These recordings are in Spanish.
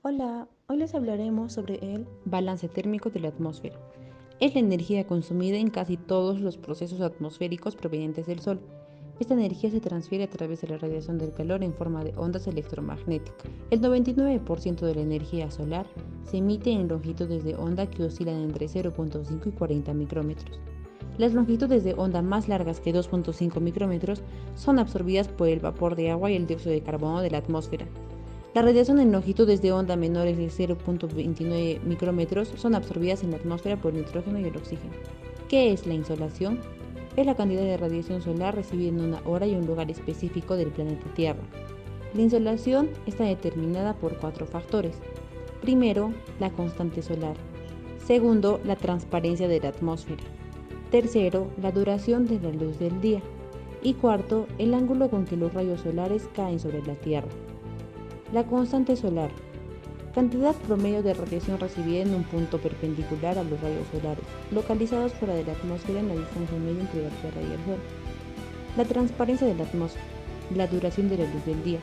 Hola, hoy les hablaremos sobre el balance térmico de la atmósfera. Es la energía consumida en casi todos los procesos atmosféricos provenientes del Sol. Esta energía se transfiere a través de la radiación del calor en forma de ondas electromagnéticas. El 99% de la energía solar se emite en longitudes de onda que oscilan entre 0.5 y 40 micrómetros. Las longitudes de onda más largas que 2.5 micrómetros son absorbidas por el vapor de agua y el dióxido de carbono de la atmósfera. La radiación en longitudes de onda menores de 0.29 micrómetros son absorbidas en la atmósfera por el nitrógeno y el oxígeno. ¿Qué es la insolación? Es la cantidad de radiación solar recibida en una hora y un lugar específico del planeta Tierra. La insolación está determinada por 4 factores. Primero, la constante solar. Segundo, la transparencia de la atmósfera. Tercero, la duración de la luz del día. Y cuarto, el ángulo con que los rayos solares caen sobre la Tierra. La constante solar. Cantidad promedio de radiación recibida en un punto perpendicular a los rayos solares, localizados fuera de la atmósfera en la distancia media entre la Tierra y el Sol. La transparencia de la atmósfera, la duración de la luz del día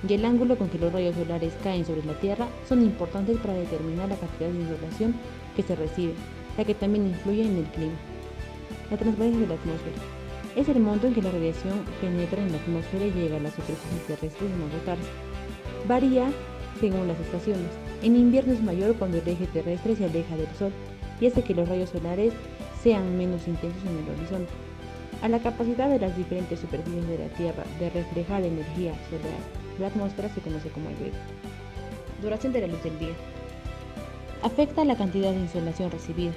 y el ángulo con que los rayos solares caen sobre la Tierra son importantes para determinar la cantidad de insolación que se recibe, ya que también influye en el clima. La transparencia de la atmósfera. Es el monto en que la radiación penetra en la atmósfera y llega a la superficie terrestre sin agotarse. Varía según las estaciones. En invierno es mayor cuando el eje terrestre se aleja del Sol y hace que los rayos solares sean menos intensos en el horizonte. A la capacidad de las diferentes superficies de la Tierra de reflejar energía solar, la atmósfera se conoce como albedo. Duración de la luz del día. Afecta la cantidad de insolación recibida.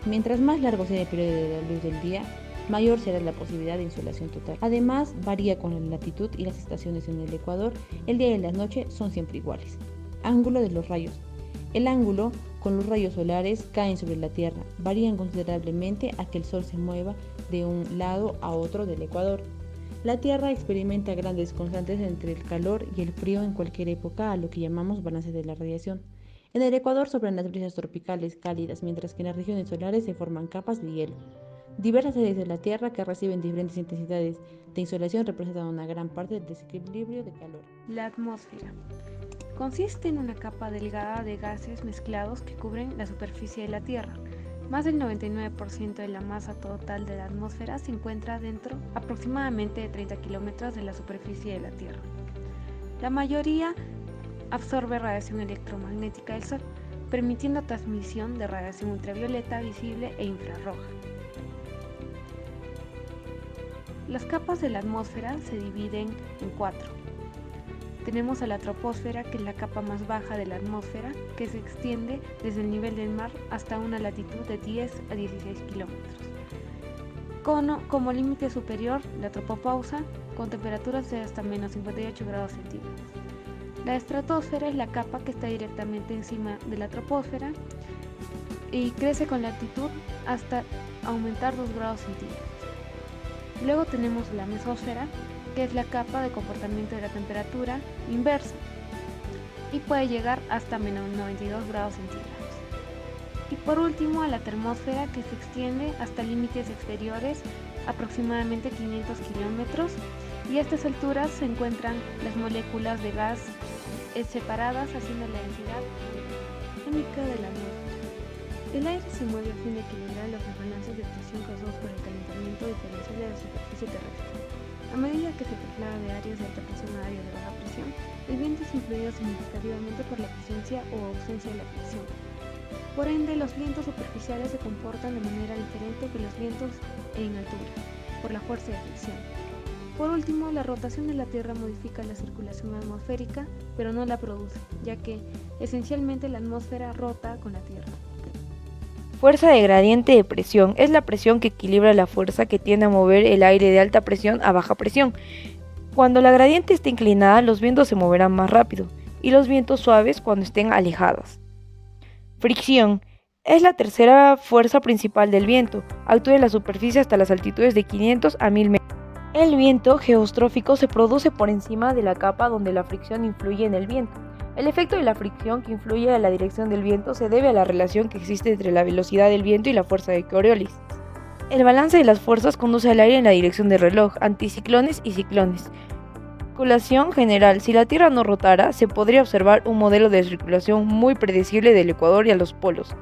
Mientras más largo sea el periodo de la luz del día, mayor será la posibilidad de insolación total. Además, varía con la latitud y las estaciones en el Ecuador. El día y la noche son siempre iguales. Ángulo de los rayos. El ángulo con los rayos solares caen sobre la Tierra varían considerablemente a que el Sol se mueva de un lado a otro del Ecuador. La Tierra experimenta grandes constantes entre el calor y el frío en cualquier época, a lo que llamamos balance de la radiación. En el Ecuador soplan las brisas tropicales cálidas, mientras que en las regiones solares se forman capas de hielo. Diversas áreas de la Tierra que reciben diferentes intensidades de insolación representan una gran parte del desequilibrio de calor. La atmósfera consiste en una capa delgada de gases mezclados que cubren la superficie de la Tierra. Más del 99% de la masa total de la atmósfera se encuentra dentro aproximadamente de 30 kilómetros de la superficie de la Tierra. La mayoría absorbe radiación electromagnética del Sol, permitiendo transmisión de radiación ultravioleta, visible e infrarroja. Las capas de la atmósfera se dividen en 4. Tenemos a la troposfera, que es la capa más baja de la atmósfera, que se extiende desde el nivel del mar hasta una latitud de 10 a 16 kilómetros. Como límite superior, la tropopausa, con temperaturas de hasta menos 58 grados centígrados. La estratosfera es la capa que está directamente encima de la troposfera y crece con la altitud hasta aumentar 2 grados centígrados. Luego tenemos la mesósfera, que es la capa de comportamiento de la temperatura inversa y puede llegar hasta menos 92 grados centígrados. Y por último a la termósfera, que se extiende hasta límites exteriores aproximadamente 500 kilómetros, y a estas alturas se encuentran las moléculas de gas separadas, haciendo la densidad química de la atmósfera. El aire se mueve a fin de equilibrar los balances de presión causados por el calentamiento diferencial de la superficie terrestre. A medida que se traslada de áreas de alta presión a áreas de baja presión, el viento es influido significativamente por la presencia o ausencia de la fricción. Por ende, los vientos superficiales se comportan de manera diferente que los vientos en altura, por la fuerza de fricción. Por último, la rotación de la Tierra modifica la circulación atmosférica, pero no la produce, ya que esencialmente la atmósfera rota con la Tierra. Fuerza de gradiente de presión es la presión que equilibra la fuerza que tiende a mover el aire de alta presión a baja presión. Cuando la gradiente esté inclinada, los vientos se moverán más rápido, y los vientos suaves cuando estén alejadas. Fricción es la tercera fuerza principal del viento. Actúa en la superficie hasta las altitudes de 500 a 1000 metros. El viento geostrófico se produce por encima de la capa donde la fricción influye en el viento. El efecto de la fricción que influye a la dirección del viento se debe a la relación que existe entre la velocidad del viento y la fuerza de Coriolis. El balance de las fuerzas conduce al aire en la dirección del reloj, anticiclones y ciclones. Circulación general. Si la Tierra no rotara, se podría observar un modelo de circulación muy predecible del Ecuador y a los polos,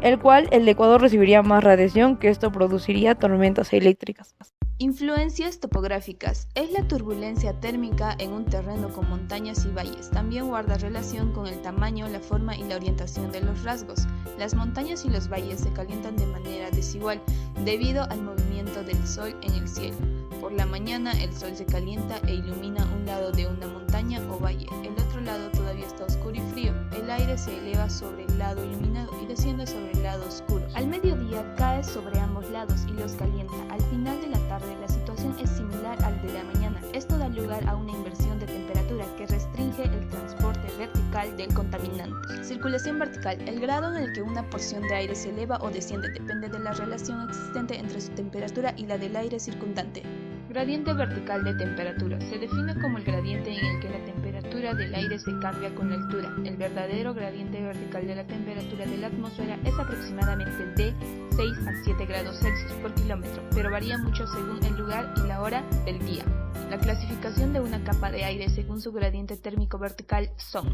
el cual el Ecuador recibiría más radiación, que esto produciría tormentas eléctricas. Influencias topográficas. Es la turbulencia térmica en un terreno con montañas y valles. También guarda relación con el tamaño, la forma y la orientación de los rasgos. Las montañas y los valles se calientan de manera desigual debido al movimiento del sol en el cielo. Por la mañana el sol se calienta e ilumina un lado de una montaña o valle. El otro lado todavía está oscuro y frío. El aire se eleva sobre el lado iluminado y desciende sobre el lado oscuro. Al mediodía cae sobre ambos lados y los calienta. Al final de la tarde la situación es similar al de la mañana. Esto da lugar a una inversión de temperatura que restringe el transporte vertical del contaminante. Circulación vertical. El grado en el que una porción de aire se eleva o desciende depende de la relación existente entre su temperatura y la del aire circundante. Gradiente vertical de temperatura. Se define como el gradiente en el que la temperatura del aire se cambia con la altura. El verdadero gradiente vertical de la temperatura de la atmósfera es aproximadamente de 6 a 7 grados Celsius por kilómetro, pero varía mucho según el lugar y la hora del día. La clasificación de una capa de aire según su gradiente térmico vertical son: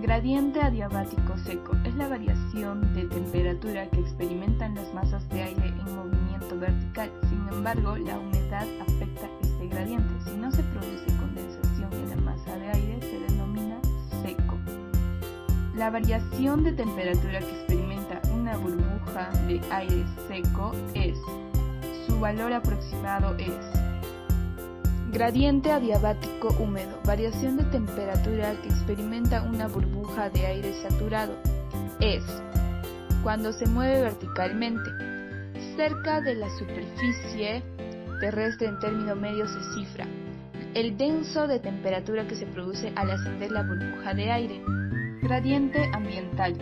gradiente adiabático seco. Es la variación de temperatura que experimentan las masas de aire en movimiento vertical. Sin embargo, la humedad afecta este gradiente. Si no se produce condensación en la masa de aire, se denomina seco. La variación de temperatura que experimenta una burbuja de aire seco es: su valor aproximado es gradiente adiabático húmedo, variación de temperatura que experimenta una burbuja de aire saturado, es cuando se mueve verticalmente cerca de la superficie terrestre. En término medio se cifra el denso de temperatura que se produce al ascender la burbuja de aire. Gradiente ambiental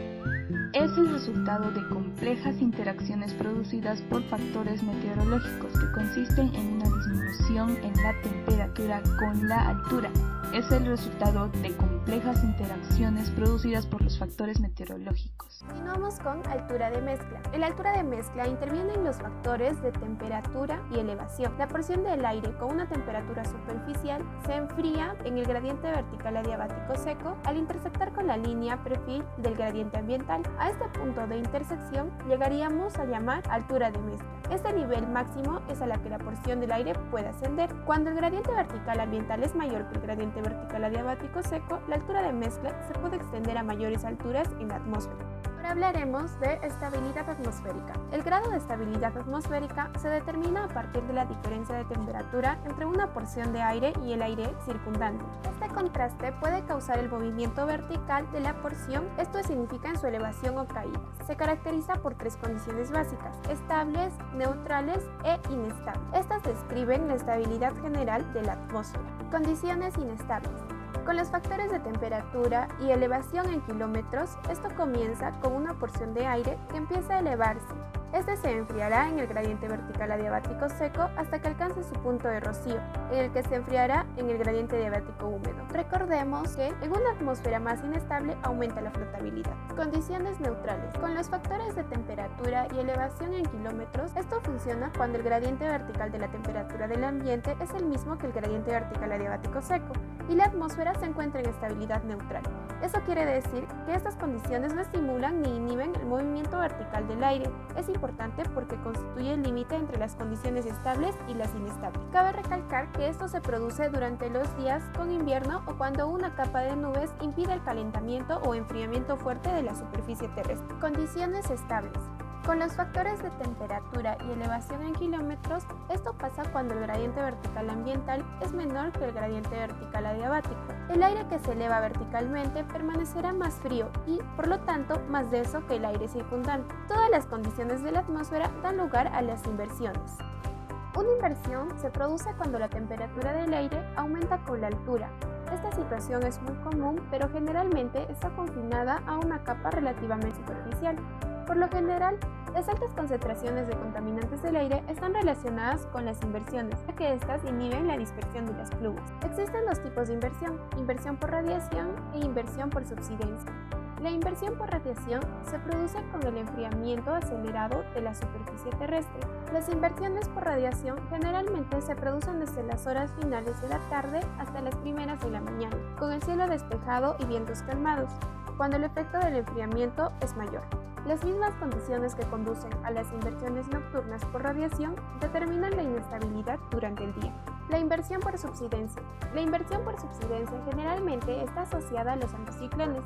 es el resultado de complejas interacciones producidas por factores meteorológicos que consisten en una disminución en la temperatura con la altura. Es el resultado de complejas interacciones producidas por los factores meteorológicos. Continuamos con altura de mezcla. En la altura de mezcla intervienen los factores de temperatura y elevación. La porción del aire con una temperatura superficial se enfría en el gradiente vertical adiabático seco al intersectar con la línea perfil del gradiente ambiental. A este punto de intersección llegaríamos a llamar altura de mezcla. Este nivel máximo es a la que la porción del aire puede ascender. Cuando el gradiente vertical ambiental es mayor que el gradiente vertical adiabático seco, la altura de mezcla se puede extender a mayores alturas en la atmósfera. Ahora hablaremos de estabilidad atmosférica. El grado de estabilidad atmosférica se determina a partir de la diferencia de temperatura entre una porción de aire y el aire circundante. Este contraste puede causar el movimiento vertical de la porción, esto significa en su elevación o caída. Se caracteriza por tres condiciones básicas: estables, neutrales e inestables. Estas describen la estabilidad general de la atmósfera. Condiciones inestables. Con los factores de temperatura y elevación en kilómetros, esto comienza con una porción de aire que empieza a elevarse. Este se enfriará en el gradiente vertical adiabático seco hasta que alcance su punto de rocío, en el que se enfriará en el gradiente adiabático húmedo. Recordemos que en una atmósfera más inestable aumenta la flotabilidad. Condiciones neutrales. Con los factores de temperatura y elevación en kilómetros, esto funciona cuando el gradiente vertical de la temperatura del ambiente es el mismo que el gradiente vertical adiabático seco y la atmósfera se encuentra en estabilidad neutral. Eso quiere decir que estas condiciones no estimulan ni inhiben el movimiento vertical del aire. Es importante porque constituye el límite entre las condiciones estables y las inestables. Cabe recalcar que esto se produce durante los días con invierno o cuando una capa de nubes impide el calentamiento o enfriamiento fuerte de la superficie terrestre. Condiciones estables. Con los factores de temperatura y elevación en kilómetros, esto pasa cuando el gradiente vertical ambiental es menor que el gradiente vertical adiabático. El aire que se eleva verticalmente permanecerá más frío y, por lo tanto, más denso que el aire circundante. Todas las condiciones de la atmósfera dan lugar a las inversiones. Una inversión se produce cuando la temperatura del aire aumenta con la altura. Esta situación es muy común, pero generalmente está confinada a una capa relativamente superficial. Por lo general, las altas concentraciones de contaminantes del aire están relacionadas con las inversiones, ya que estas inhiben la dispersión de las plumas. Existen dos tipos de inversión por radiación e inversión por subsidencia. La inversión por radiación se produce con el enfriamiento acelerado de la superficie terrestre. Las inversiones por radiación generalmente se producen desde las horas finales de la tarde hasta las primeras de la mañana, con el cielo despejado y vientos calmados, cuando el efecto del enfriamiento es mayor. Las mismas condiciones que conducen a las inversiones nocturnas por radiación determinan la inestabilidad durante el día. La inversión por subsidencia. La inversión por subsidencia generalmente está asociada a los anticiclones.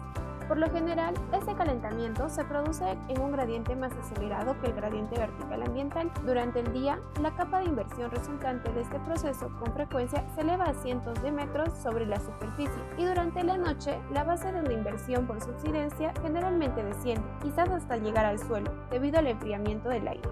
Por lo general, este calentamiento se produce en un gradiente más acelerado que el gradiente vertical ambiental. Durante el día, la capa de inversión resultante de este proceso con frecuencia se eleva a cientos de metros sobre la superficie, y durante la noche, la base de una inversión por subsidencia generalmente desciende, quizás hasta llegar al suelo, debido al enfriamiento del aire.